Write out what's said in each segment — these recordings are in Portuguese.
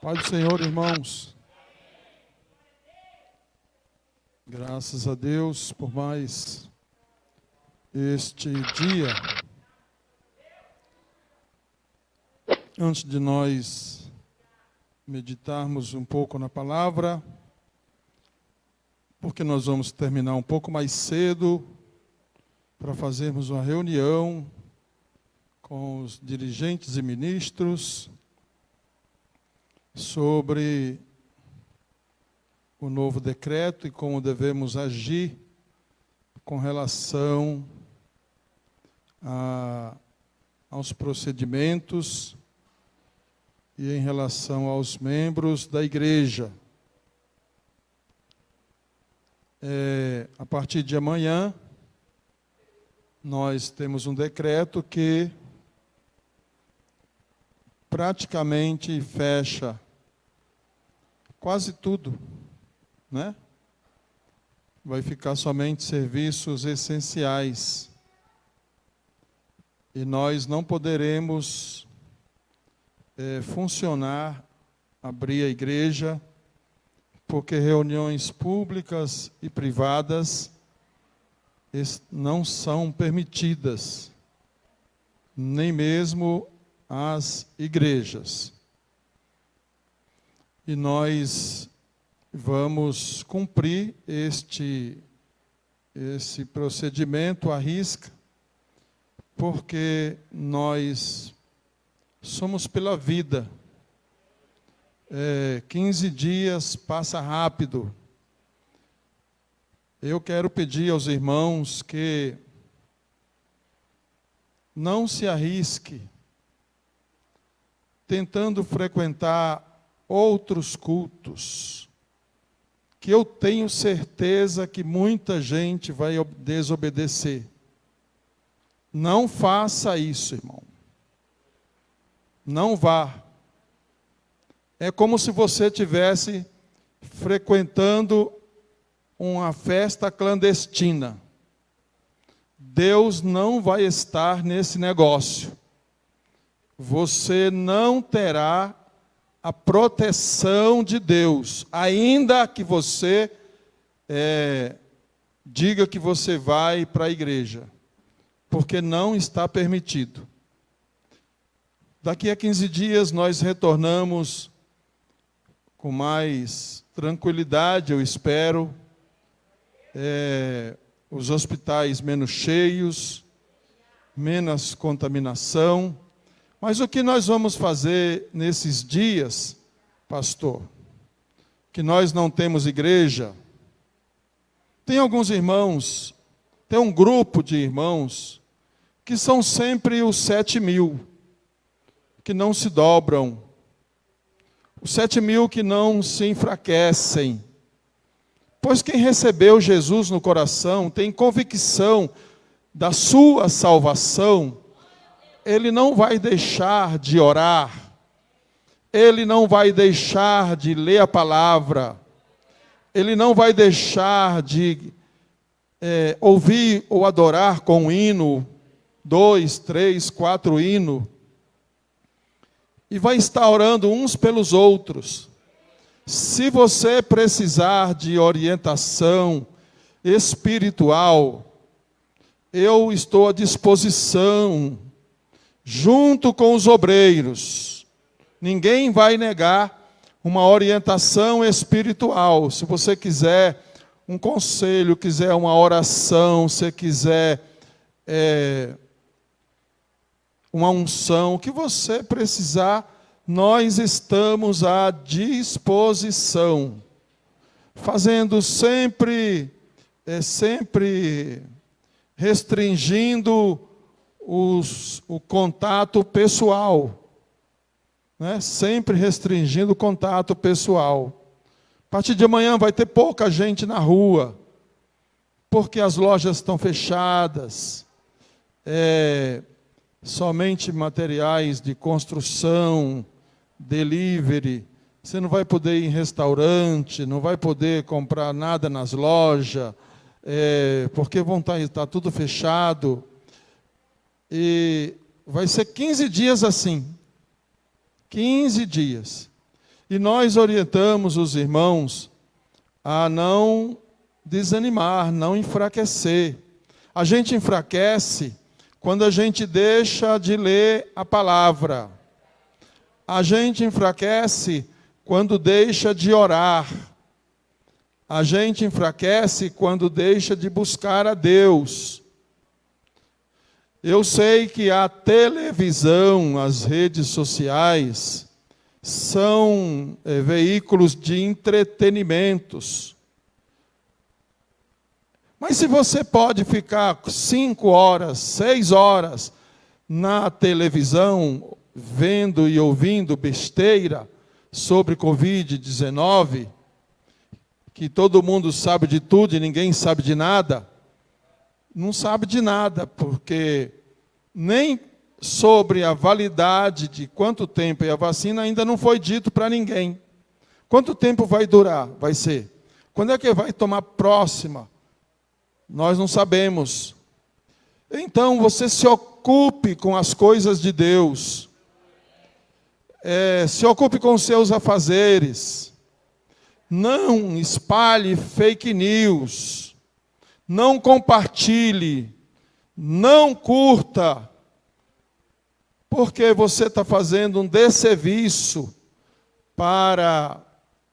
Pai do Senhor, irmãos. Graças a Deus por mais este dia. Antes de nós meditarmos um pouco na palavra, porque nós vamos terminar um pouco mais cedo para fazermos uma reunião com os dirigentes e ministros sobre o novo decreto e como devemos agir com relação aos procedimentos e em relação aos membros da igreja. A partir de amanhã, nós temos um decreto que praticamente fecha quase tudo, né? Vai ficar somente serviços essenciais. E nós não poderemos funcionar, abrir a igreja, porque reuniões públicas e privadas não são permitidas, nem mesmo as igrejas. E nós vamos cumprir esse procedimento à risca, porque nós somos pela vida. 15 dias passa rápido. Eu quero pedir aos irmãos que não se arrisque tentando frequentar outros cultos, que eu tenho certeza que muita gente vai desobedecer. Não faça isso, irmão. Não vá. É como se você estivesse frequentando uma festa clandestina. Deus não vai estar nesse negócio. Você não terá a proteção de Deus, ainda que você diga que você vai para a igreja, porque não está permitido. Daqui a 15 dias nós retornamos com mais tranquilidade, eu espero, os hospitais menos cheios, menos contaminação. Mas o que nós vamos fazer nesses dias, pastor? Que nós não temos igreja. Tem alguns irmãos, tem um grupo de irmãos, que são sempre os 7.000, que não se dobram. Os 7.000 que não se enfraquecem. Pois quem recebeu Jesus no coração, tem convicção da sua salvação, ele não vai deixar de orar, ele não vai deixar de ler a palavra, ele não vai deixar de ouvir ou adorar com um hino, 2, 3, 4 hinos, e vai estar orando uns pelos outros. Se você precisar de orientação espiritual, eu estou à disposição, junto com os obreiros. Ninguém vai negar uma orientação espiritual. Se você quiser um conselho, quiser uma oração, se quiser uma unção, o que você precisar, nós estamos à disposição. Fazendo sempre restringindo o contato pessoal, né? Sempre restringindo o contato pessoal. A partir de amanhã vai ter pouca gente na rua, porque as lojas estão fechadas, somente materiais de construção, delivery. Você não vai poder ir em restaurante, não vai poder comprar nada nas lojas, porque vão estar tudo fechado. E vai ser 15 dias assim. 15 dias. E nós orientamos os irmãos a não desanimar, não enfraquecer. A gente enfraquece quando a gente deixa de ler a palavra. A gente enfraquece quando deixa de orar. A gente enfraquece quando deixa de buscar a Deus. Eu sei que a televisão, as redes sociais, são veículos de entretenimentos. Mas se você pode ficar 5 horas, 6 horas na televisão, vendo e ouvindo besteira sobre Covid-19, que todo mundo sabe de tudo e ninguém sabe de nada, não sabe de nada, porque nem sobre a validade de quanto tempo é a vacina ainda não foi dito para ninguém. Quanto tempo vai durar? Vai ser? Quando é que vai tomar próxima? Nós não sabemos. Então, você se ocupe com as coisas de Deus. Se ocupe com os seus afazeres. Não espalhe fake news. Não compartilhe. Não curta. Porque você está fazendo um desserviço para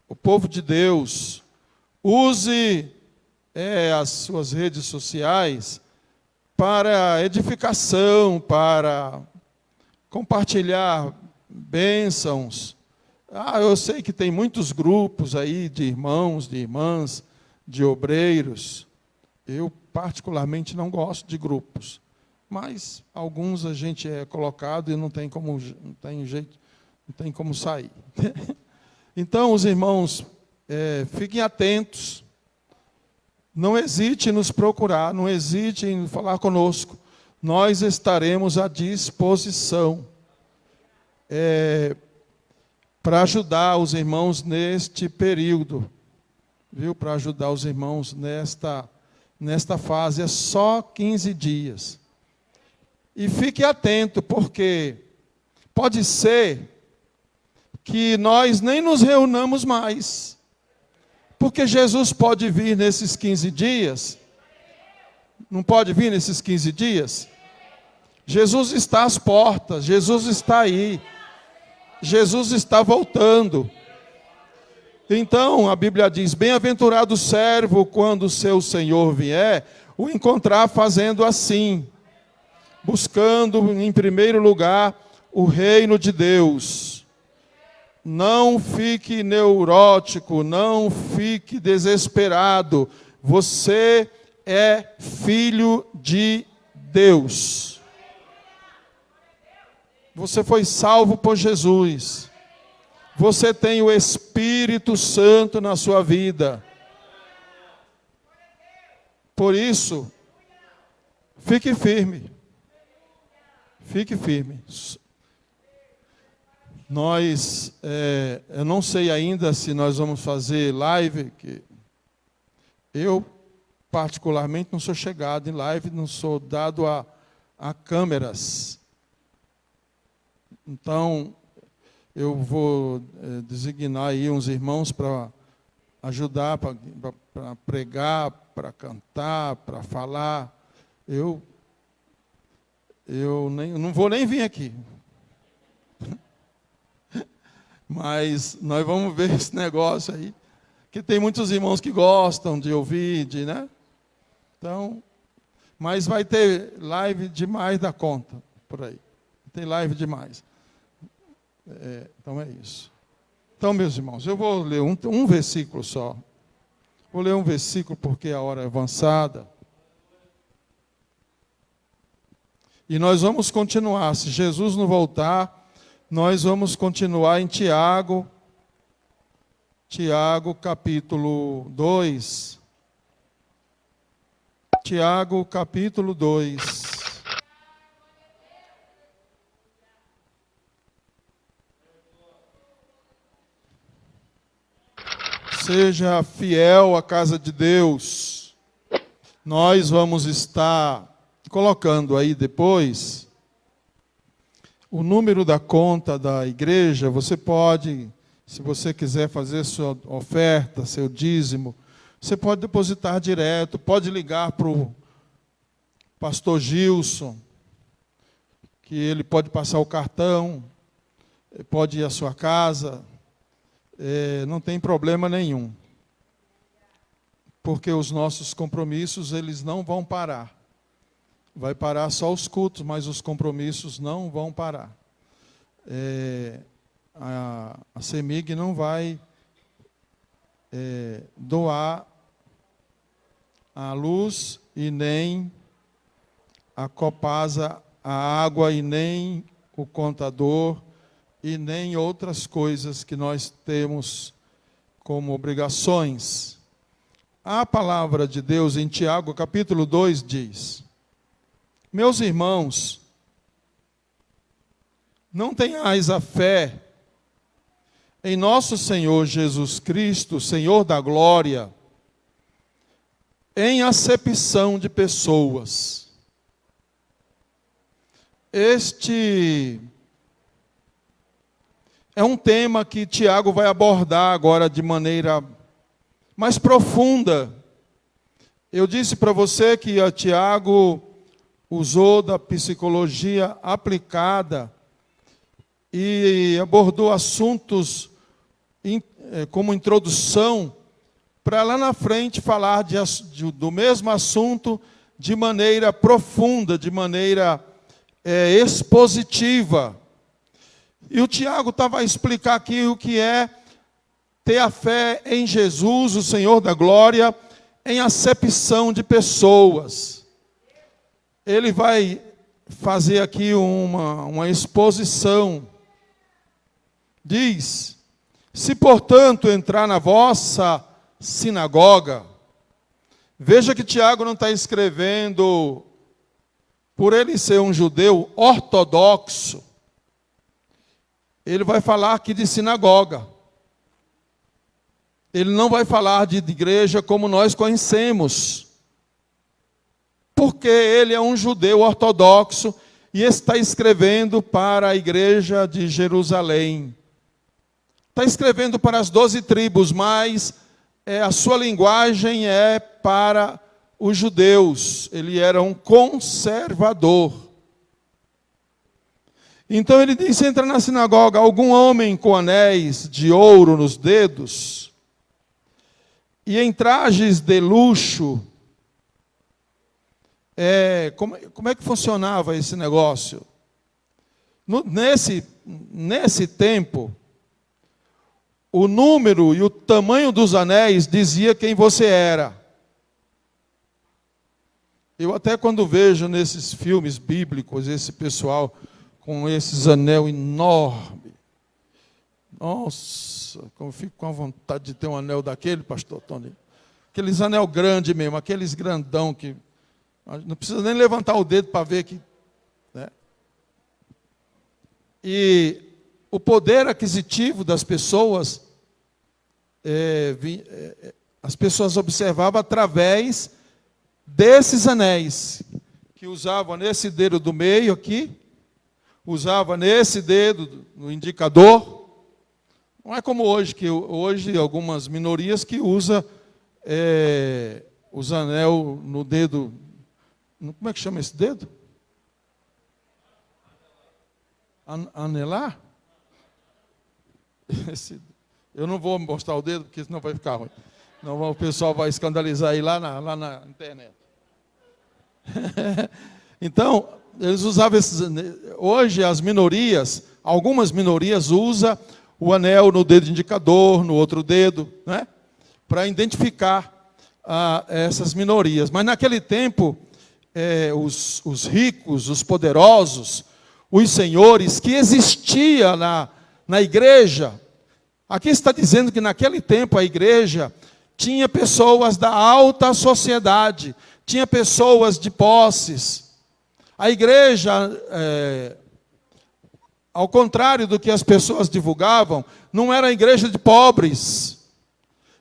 o povo de Deus. Use as suas redes sociais para edificação, para compartilhar bênçãos. Eu sei que tem muitos grupos aí de irmãos, de irmãs, de obreiros. Eu, particularmente, não gosto de grupos. Mas alguns a gente é colocado e não tem jeito, não tem como sair. Então, os irmãos, fiquem atentos. Não hesite em nos procurar, não hesite em falar conosco. Nós estaremos à disposição para ajudar os irmãos neste período, viu? Para ajudar os irmãos nesta fase. É só 15 dias. E fique atento, porque pode ser que nós nem nos reunamos mais. Porque Jesus pode vir nesses 15 dias. Não pode vir nesses 15 dias? Jesus está às portas, Jesus está aí. Jesus está voltando. Então, a Bíblia diz, bem-aventurado o servo quando o seu Senhor vier, o encontrar fazendo assim, buscando em primeiro lugar o reino de Deus. Não fique neurótico, não fique desesperado. Você é filho de Deus. Você foi salvo por Jesus. Você tem o Espírito Santo na sua vida. Por isso, fique firme. Fique firme. Eu não sei ainda se nós vamos fazer live. Eu, particularmente, não sou chegado em live, não sou dado a câmeras. Então, eu vou designar aí uns irmãos para ajudar, para pregar, para cantar, para falar. Eu não vou nem vir aqui. Mas nós vamos ver esse negócio aí. Que tem muitos irmãos que gostam de ouvir, né? Então, mas vai ter live demais da conta, por aí. Tem live demais. Então é isso. Então, meus irmãos, eu vou ler um versículo só. Vou ler um versículo porque a hora é avançada. E nós vamos continuar. Se Jesus não voltar, nós vamos continuar em Tiago. Tiago, capítulo 2. Tiago, capítulo 2. Seja fiel à casa de Deus. Nós vamos estar colocando aí depois o número da conta da igreja. Você pode, Se você quiser fazer sua oferta, seu dízimo, você pode depositar direto, pode ligar para o pastor Gilson, que ele pode passar o cartão, pode ir à sua casa, não tem problema nenhum. Porque os nossos compromissos, eles não vão parar. Vai parar só os cultos, mas os compromissos não vão parar. A CEMIG não vai doar a luz e nem a Copasa a água e nem o contador e nem outras coisas que nós temos como obrigações. A palavra de Deus em Tiago, capítulo 2, diz: meus irmãos, não tenhais a fé em nosso Senhor Jesus Cristo, Senhor da glória, em acepção de pessoas. Este é um tema que Tiago vai abordar agora de maneira mais profunda. Eu disse para você que Tiago usou da psicologia aplicada e abordou assuntos como introdução, para lá na frente falar do mesmo assunto de maneira profunda, de maneira expositiva. E o Tiago estava a explicar aqui o que é ter a fé em Jesus, o Senhor da glória, em acepção de pessoas. Ele vai fazer aqui uma exposição. Diz: se portanto entrar na vossa sinagoga, veja que Tiago não está escrevendo por ele ser um judeu ortodoxo. Ele vai falar aqui de sinagoga. Ele não vai falar de igreja como nós conhecemos, porque ele é um judeu ortodoxo e está escrevendo para a igreja de Jerusalém. Está escrevendo para as 12 tribos, mas a sua linguagem é para os judeus. Ele era um conservador. Então ele diz: entra na sinagoga algum homem com anéis de ouro nos dedos e em trajes de luxo. Como é que funcionava esse negócio? Nesse tempo, o número e o tamanho dos anéis dizia quem você era. Eu até quando vejo nesses filmes bíblicos esse pessoal com esses anel enorme, nossa, como eu fico com a vontade de ter um anel daquele, pastor Tony. Aqueles anel grande mesmo, aqueles grandão que não precisa nem levantar o dedo para ver que, né? E o poder aquisitivo das pessoas, as pessoas observavam através desses anéis, que usavam nesse dedo do meio aqui, usava nesse dedo, no indicador. Não é como hoje, que hoje algumas minorias que usam os anel no dedo. Como é que chama esse dedo? Anelar? Eu não vou mostrar o dedo, porque senão vai ficar ruim. Não, o pessoal vai escandalizar aí lá na internet. Então, eles usavam esses. Hoje, as minorias, algumas minorias usam o anel no dedo indicador, no outro dedo, né, para identificar essas minorias. Mas naquele tempo, os ricos, os poderosos, os senhores que existia na igreja. Aqui está dizendo que naquele tempo a igreja tinha pessoas da alta sociedade, tinha pessoas de posses. A igreja, ao contrário do que as pessoas divulgavam, não era a igreja de pobres.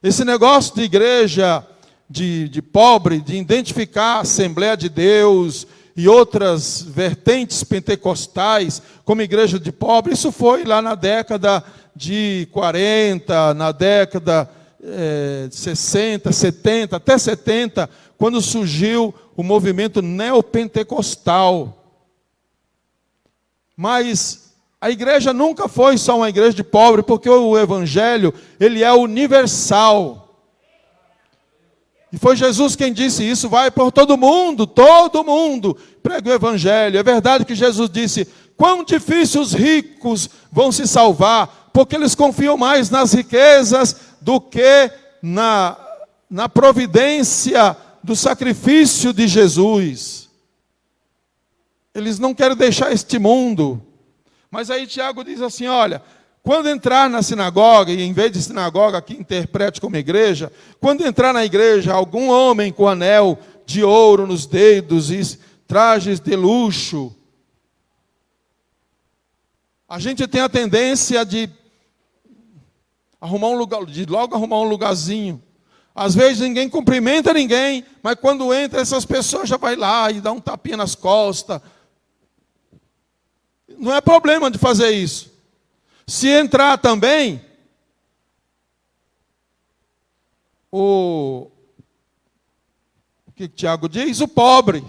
Esse negócio de igreja de pobre, de identificar a Assembleia de Deus e outras vertentes pentecostais como igreja de pobre, isso foi lá na década de 40, na década 60, 70, até 70, quando surgiu o movimento neopentecostal. Mas a igreja nunca foi só uma igreja de pobre, porque o evangelho, ele é universal. E foi Jesus quem disse isso, vai por todo mundo, prega o evangelho. É verdade que Jesus disse, quão difícil os ricos vão se salvar, porque eles confiam mais nas riquezas do que na providência do sacrifício de Jesus. Eles não querem deixar este mundo. Mas aí Tiago diz assim, olha, quando entrar na sinagoga, e em vez de sinagoga aqui interprete como igreja, quando entrar na igreja algum homem com anel de ouro nos dedos e trajes de luxo, a gente tem a tendência de arrumar um lugar, de logo arrumar um lugarzinho. Às vezes ninguém cumprimenta ninguém, mas quando entra essas pessoas já vai lá e dá um tapinha nas costas. Não é problema de fazer isso. Se entrar também, o que Tiago diz? O pobre.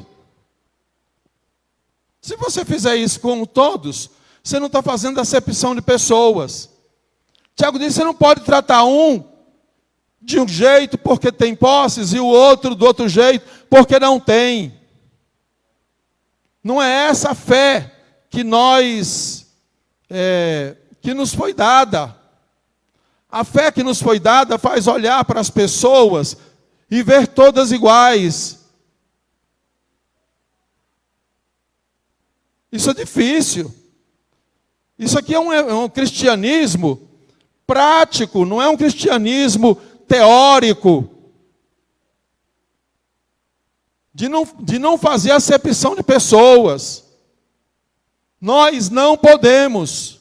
Se você fizer isso com todos, você não está fazendo acepção de pessoas. Tiago diz, você não pode tratar um de um jeito porque tem posses e o outro do outro jeito porque não tem. Não é essa a fé que que nos foi dada. A fé que nos foi dada faz olhar para as pessoas e ver todas iguais. Isso é difícil. Isso aqui é um cristianismo prático, não é um cristianismo teórico. De não fazer acepção de pessoas. Nós não podemos.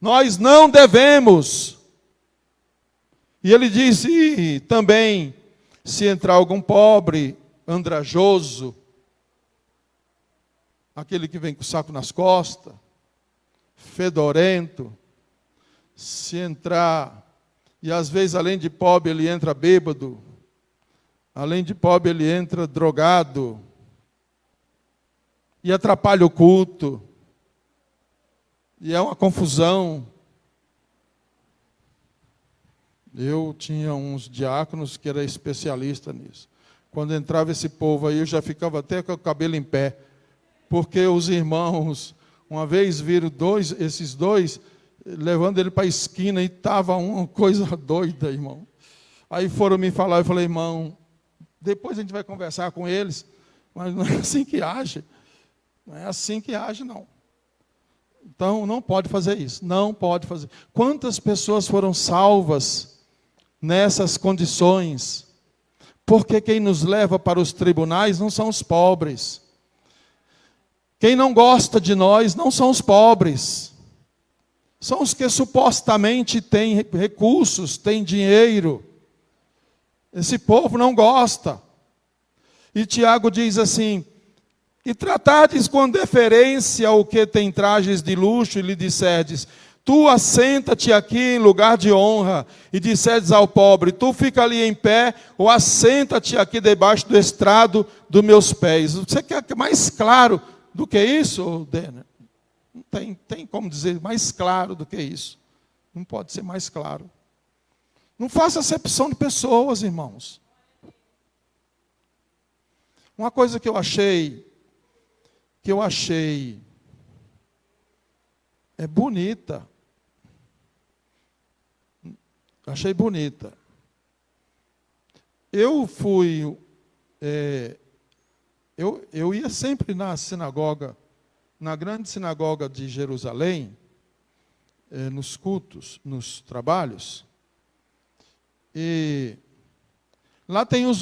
Nós não devemos. E ele diz, e também, se entrar algum pobre, andrajoso, aquele que vem com o saco nas costas, fedorento, se entrar, e às vezes além de pobre ele entra bêbado, além de pobre ele entra drogado, e atrapalha o culto, e é uma confusão. Eu tinha uns diáconos que era especialista nisso. Quando entrava esse povo aí, eu já ficava até com o cabelo em pé, porque os irmãos, uma vez viram esses dois, levando ele para a esquina, e estava uma coisa doida, irmão. Aí foram me falar, eu falei, irmão, depois a gente vai conversar com eles, mas não é assim que age. Não é assim que age, não. Então, não pode fazer isso. Não pode fazer. Quantas pessoas foram salvas nessas condições? Porque quem nos leva para os tribunais não são os pobres. Quem não gosta de nós não são os pobres. São os que supostamente têm recursos, têm dinheiro. Esse povo não gosta. E Tiago diz assim, e tratardes com deferência o que tem trajes de luxo, e lhe disserdes, tu assenta-te aqui em lugar de honra, e disserdes ao pobre, tu fica ali em pé, ou assenta-te aqui debaixo do estrado dos meus pés. Você quer mais claro do que isso, Dena? Não tem como dizer mais claro do que isso. Não pode ser mais claro. Não faça acepção de pessoas, irmãos. Uma coisa que eu achei bonita. Achei bonita. Eu fui, eu ia sempre na sinagoga, na grande sinagoga de Jerusalém, nos cultos, nos trabalhos, e lá tem os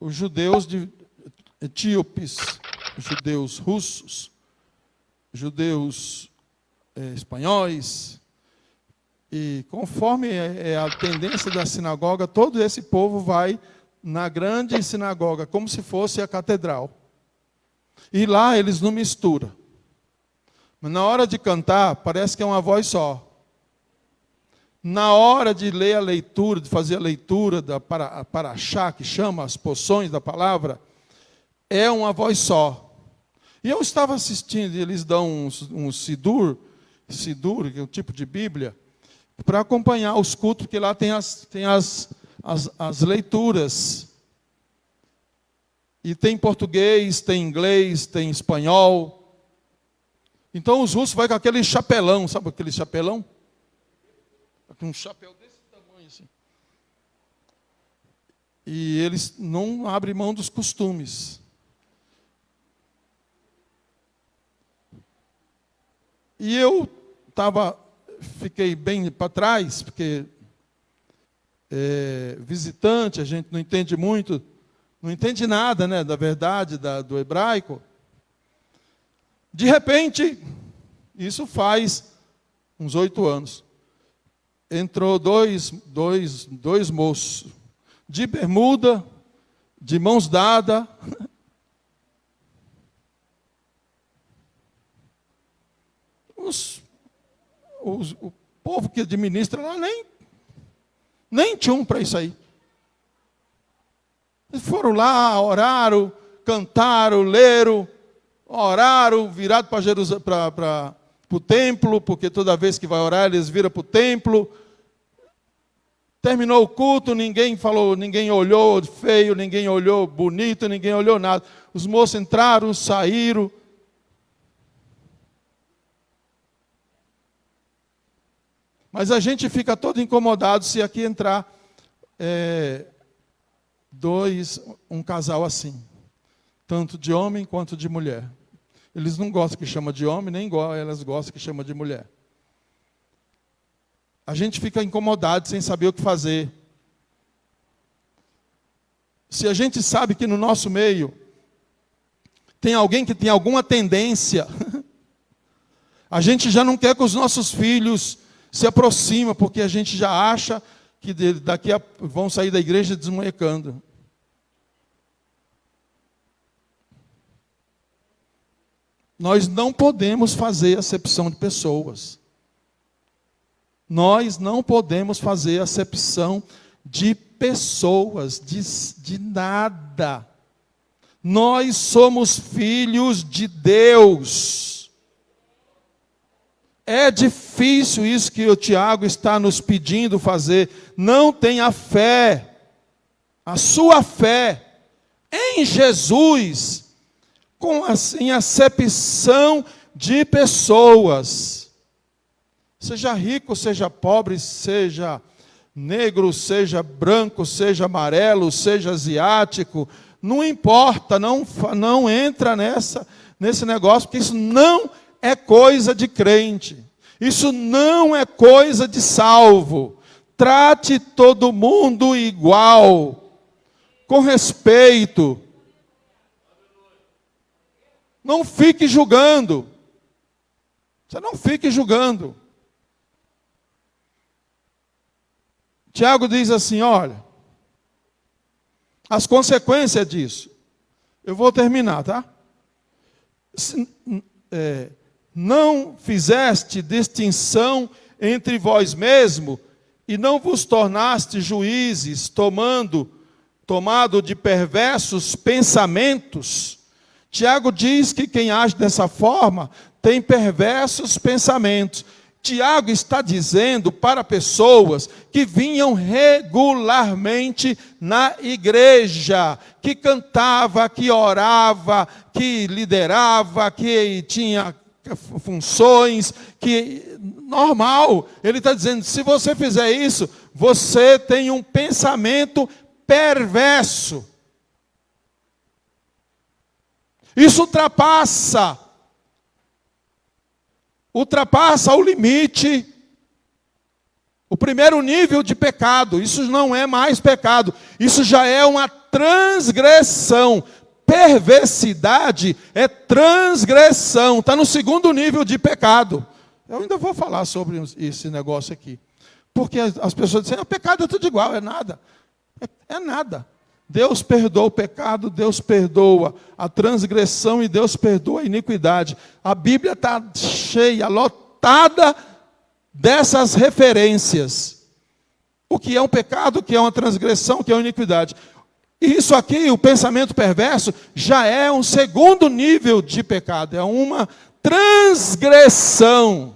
judeus etíopes, judeus russos, judeus espanhóis, e conforme é a tendência da sinagoga, todo esse povo vai na grande sinagoga, como se fosse a catedral. E lá eles não misturam. Mas na hora de cantar, parece que é uma voz só. Na hora de ler a leitura, de fazer a leitura da paraxá, que chama as porções da palavra, é uma voz só. E eu estava assistindo, eles dão um sidur, que é um tipo de Bíblia, para acompanhar os cultos, porque lá tem as leituras. E tem português, tem inglês, tem espanhol. Então os russos vão com aquele chapelão, sabe aquele chapelão? Um chapéu desse tamanho assim. E eles não abrem mão dos costumes. E eu fiquei bem para trás, porque visitante, a gente não entende muito, não entende nada, né, da verdade do hebraico. De repente, isso faz uns 8 anos, entrou dois moços, de bermuda, de mãos dadas. O povo que administra lá nem tinha para isso aí. Eles foram lá, oraram, cantaram, leram, oraram, viraram para o templo, porque toda vez que vai orar, eles viram para o templo. Terminou o culto, ninguém falou, ninguém olhou feio, ninguém olhou bonito, ninguém olhou nada. Os moços entraram, saíram. Mas a gente fica todo incomodado se aqui entrar um casal assim, tanto de homem quanto de mulher. Eles não gostam que chama de homem, nem igual elas gostam que chama de mulher. A gente fica incomodado sem saber o que fazer. Se a gente sabe que no nosso meio tem alguém que tem alguma tendência, a gente já não quer que os nossos filhos se aproximem, porque a gente já acha que daqui vão sair da igreja desmolecando. Nós não podemos fazer acepção de pessoas. Nós não podemos fazer acepção de pessoas, de nada. Nós somos filhos de Deus. É difícil isso que o Tiago está nos pedindo fazer. Não tenha fé, a sua fé em Jesus, em acepção de pessoas. Seja rico, seja pobre, seja negro, seja branco, seja amarelo, seja asiático, não importa, não entra nesse negócio, porque isso não é coisa de crente, isso não é coisa de salvo. Trate todo mundo igual, com respeito. Não fique julgando. Você não fique julgando. Tiago diz assim, olha, as consequências disso. Eu vou terminar, tá? Não fizeste distinção entre vós mesmo, e não vos tornaste juízes, tomado de perversos pensamentos. Tiago diz que quem age dessa forma tem perversos pensamentos. Tiago está dizendo para pessoas que vinham regularmente na igreja, que cantava, que orava, que liderava, que tinha funções, que normal. Ele está dizendo, se você fizer isso, você tem um pensamento perverso. Isso ultrapassa o limite, o primeiro nível de pecado. Isso não é mais pecado, isso já é uma transgressão. Perversidade é transgressão, está no segundo nível de pecado. Eu ainda vou falar sobre esse negócio aqui, porque as pessoas dizem, pecado é tudo igual, é nada. É nada. Deus perdoa o pecado, Deus perdoa a transgressão e Deus perdoa a iniquidade. A Bíblia está cheia, lotada dessas referências. O que é um pecado, o que é uma transgressão, o que é uma iniquidade. Isso aqui, o pensamento perverso, já é um segundo nível de pecado. É uma transgressão.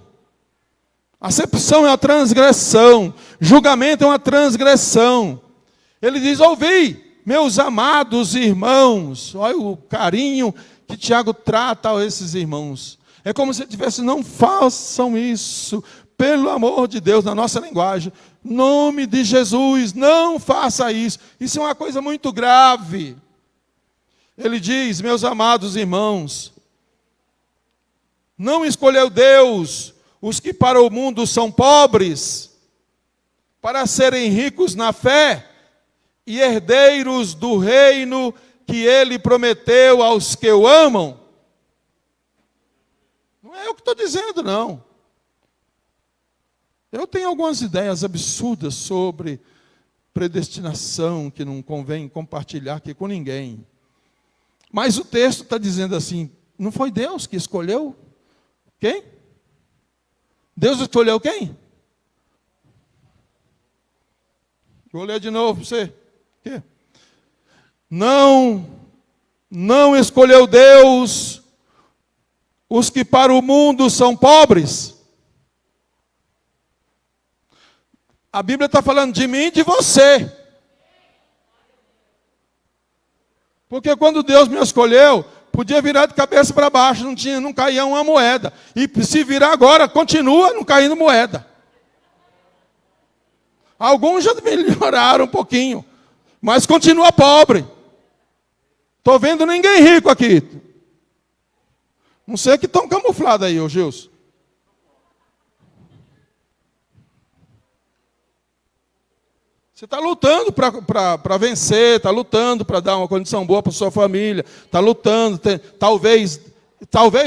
Acepção é uma transgressão. Julgamento é uma transgressão. Ele diz: ouvi, meus amados irmãos. Olha o carinho que Tiago trata a esses irmãos. É como se ele tivesse: não façam isso, pelo amor de Deus, na nossa linguagem. Nome de Jesus, não faça isso. Isso é uma coisa muito grave. Ele diz: meus amados irmãos, não escolheu Deus os que para o mundo são pobres, para serem ricos na fé e herdeiros do reino que ele prometeu aos que o amam? Não é eu que estou dizendo, não. Eu tenho algumas ideias absurdas sobre predestinação que não convém compartilhar aqui com ninguém. Mas o texto está dizendo assim: não foi Deus que escolheu quem? Deus escolheu quem? Vou ler de novo para você. Quê? Não escolheu Deus os que para o mundo são pobres. A Bíblia está falando de mim e de você. Porque quando Deus me escolheu, podia virar de cabeça para baixo, não caía uma moeda. E se virar agora, continua não caindo moeda. Alguns já melhoraram um pouquinho, mas continua pobre. Estou vendo ninguém rico aqui. Não sei que estão camuflados aí, ô Gilson. Você está lutando para vencer, está lutando para dar uma condição boa para a sua família, está lutando, talvez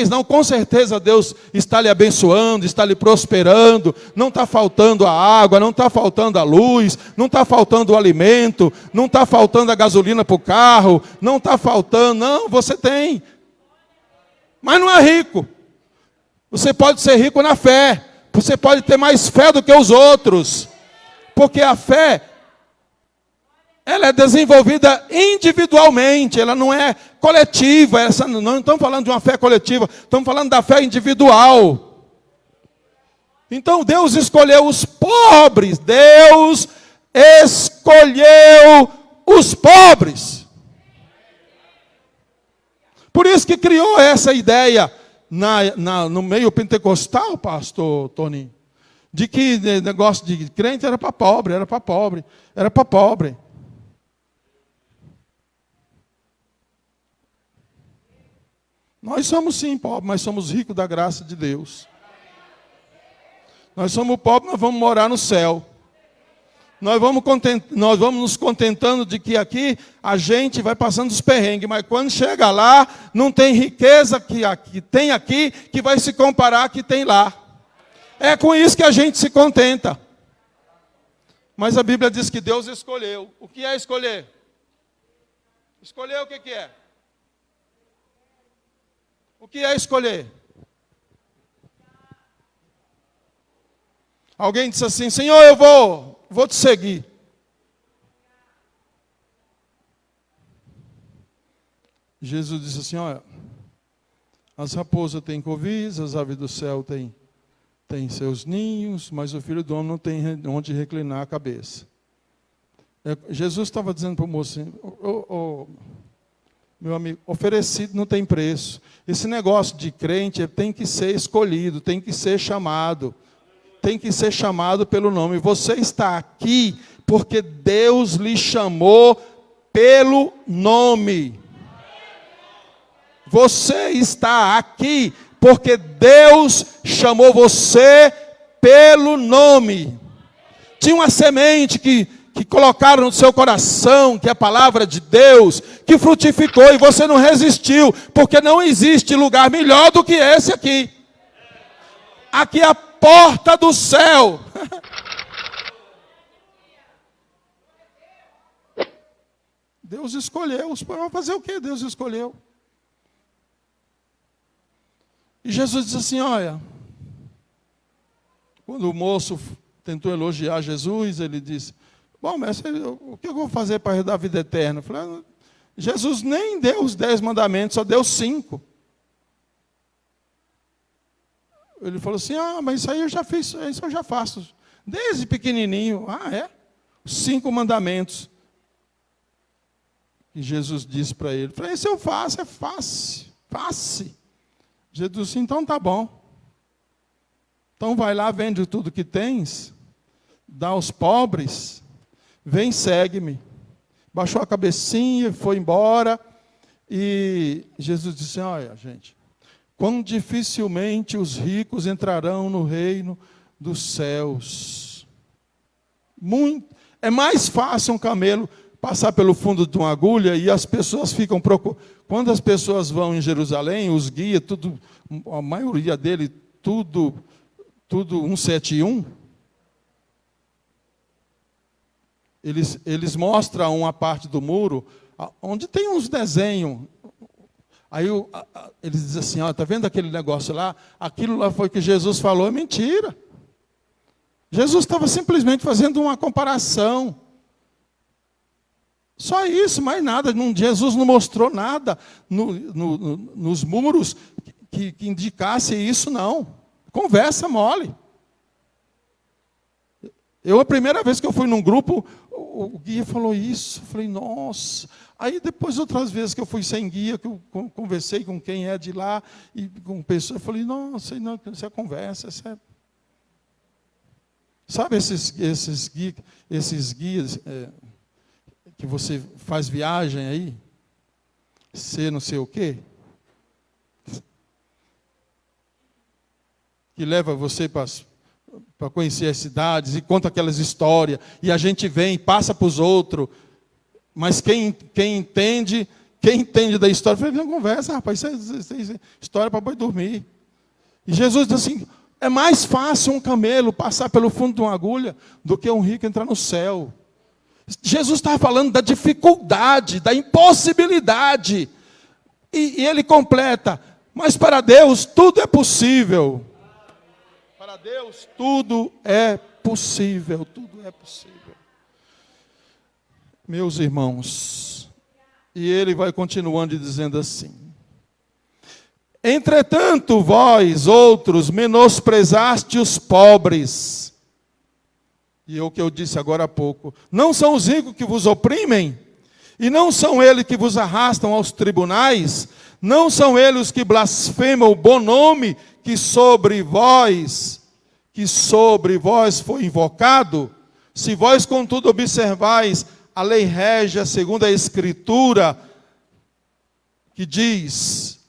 não, com certeza Deus está lhe abençoando, está lhe prosperando, não está faltando a água, não está faltando a luz, não está faltando o alimento, não está faltando a gasolina para o carro, não está faltando, não, você tem. Mas não é rico. Você pode ser rico na fé, você pode ter mais fé do que os outros, porque a fé, ela é desenvolvida individualmente, ela não é coletiva. Não estamos falando de uma fé coletiva, estamos falando da fé individual. Então Deus escolheu os pobres, Deus escolheu os pobres. Por isso que criou essa ideia no meio pentecostal, pastor Tony, de que negócio de crente era para pobre, era para pobre, era para pobre. Nós somos sim pobres, mas somos ricos da graça de Deus. Nós somos pobres, nós vamos morar no céu. Nós vamos nos contentando de que aqui a gente vai passando os perrengues, mas quando chega lá, não tem riqueza que tem aqui que vai se comparar que tem lá. É com isso que a gente se contenta. Mas a Bíblia diz que Deus escolheu. O que é escolher? Escolher o que é? O que é escolher? Alguém disse assim: Senhor, eu vou te seguir. Jesus disse assim: olha, as raposas têm covis, as aves do céu têm seus ninhos, mas o Filho do Homem não tem onde reclinar a cabeça. Jesus estava dizendo para o moço assim: meu amigo, oferecido não tem preço. Esse negócio de crente tem que ser escolhido, tem que ser chamado. Tem que ser chamado pelo nome. Você está aqui porque Deus lhe chamou pelo nome. Você está aqui porque Deus chamou você pelo nome. Tinha uma semente que colocaram no seu coração, que é a palavra de Deus, que frutificou e você não resistiu, porque não existe lugar melhor do que esse aqui. Aqui é a porta do céu. Deus escolheu. Vai fazer o quê? Deus escolheu. E Jesus disse assim, olha, quando o moço tentou elogiar Jesus, ele disse, bom, mestre, o que eu vou fazer para herdar a vida eterna? Eu falei, Jesus nem deu os 10 mandamentos, só deu 5. Ele falou assim, mas isso aí eu já fiz, isso eu já faço. Desde pequenininho. É? 5 mandamentos. E Jesus disse para ele, isso eu faço, é fácil. Jesus disse, então tá bom. Então vai lá, vende tudo que tens, dá aos pobres, vem, segue-me. Baixou a cabecinha, foi embora. E Jesus disse, olha, gente, quão dificilmente os ricos entrarão no reino dos céus. É mais fácil um camelo passar pelo fundo de uma agulha e as pessoas ficam procurando. Quando as pessoas vão em Jerusalém, os guias, tudo, a maioria dele, tudo 171, eles mostram uma parte do muro onde tem uns desenhos. Aí eles dizem assim, está vendo aquele negócio lá? Aquilo lá foi que Jesus falou, é mentira. Jesus estava simplesmente fazendo uma comparação. Só isso, mais nada. Jesus não mostrou nada nos muros que indicasse isso, não. Conversa mole. A primeira vez que eu fui num grupo, o guia falou isso. Eu falei, nossa. Aí depois, outras vezes que eu fui sem guia, que eu conversei com quem é de lá, e com pessoas, eu falei, nossa, isso é conversa, isso é... Sabe esses guias que você faz viagem aí? Você não sei o quê? Que leva você para conhecer as cidades e conta aquelas histórias, e a gente vem e passa para os outros, mas quem entende da história, fala, não conversa, rapaz, isso é história para boi dormir. E Jesus diz assim, é mais fácil um camelo passar pelo fundo de uma agulha do que um rico entrar no céu. Jesus estava falando da dificuldade, da impossibilidade, e ele completa, mas para Deus tudo é possível. Para Deus tudo é possível, tudo é possível. Meus irmãos, e ele vai continuando dizendo assim, entretanto vós outros menosprezaste os pobres, e é o que eu disse agora há pouco, não são os ricos que vos oprimem, e não são eles que vos arrastam aos tribunais, não são eles os que blasfemam o bom nome que sobre vós foi invocado? Se vós, contudo, observais a lei régia segundo a Escritura, que diz,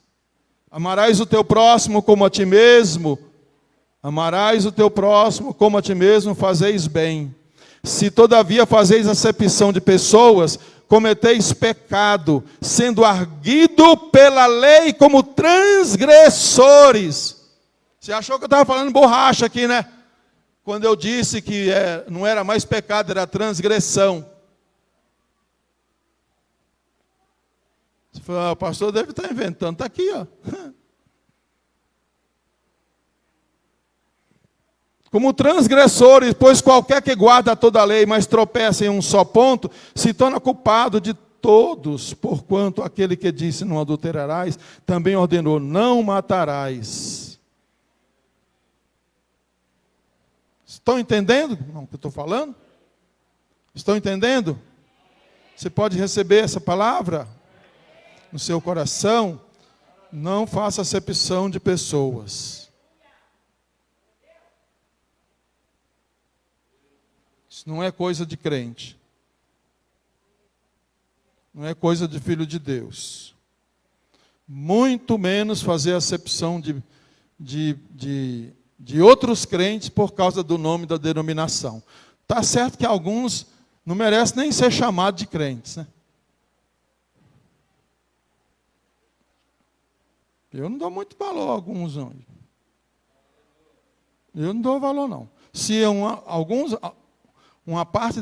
amarás o teu próximo como a ti mesmo, amarás o teu próximo como a ti mesmo, fazeis bem. Se todavia fazeis acepção de pessoas, cometeis pecado, sendo arguido pela lei como transgressores. Você achou que eu estava falando borracha aqui, né? Quando eu disse que não era mais pecado, era transgressão. Você falou, o pastor deve estar inventando. Está aqui, ó. Como transgressores, pois qualquer que guarda toda a lei, mas tropeça em um só ponto, se torna culpado de todos, porquanto aquele que disse não adulterarás, também ordenou, não matarás. Estão entendendo o que eu estou falando? Estão entendendo? Você pode receber essa palavra no seu coração. Não faça acepção de pessoas. Isso não é coisa de crente. Não é coisa de filho de Deus. Muito menos fazer acepção de outros crentes por causa do nome da denominação. Está certo que alguns não merecem nem ser chamados de crentes, né? Eu não dou muito valor a alguns, não. Eu não dou valor, não. Se uma parte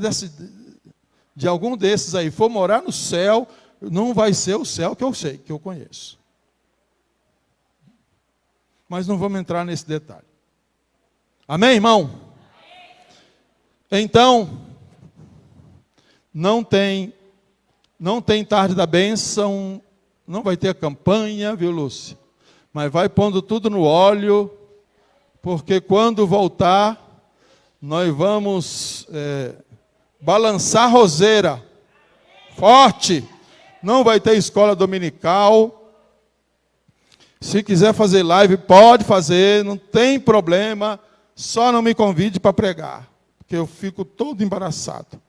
de algum desses aí for morar no céu, não vai ser o céu que eu sei, que eu conheço. Mas não vamos entrar nesse detalhe. Amém, irmão? Então, não tem tarde da bênção, não vai ter a campanha, viu, Lúcia? Mas vai pondo tudo no óleo, porque quando voltar, nós vamos balançar a roseira, forte. Não vai ter escola dominical. Se quiser fazer live, pode fazer, não tem problema. Só não me convide para pregar, porque eu fico todo embaraçado.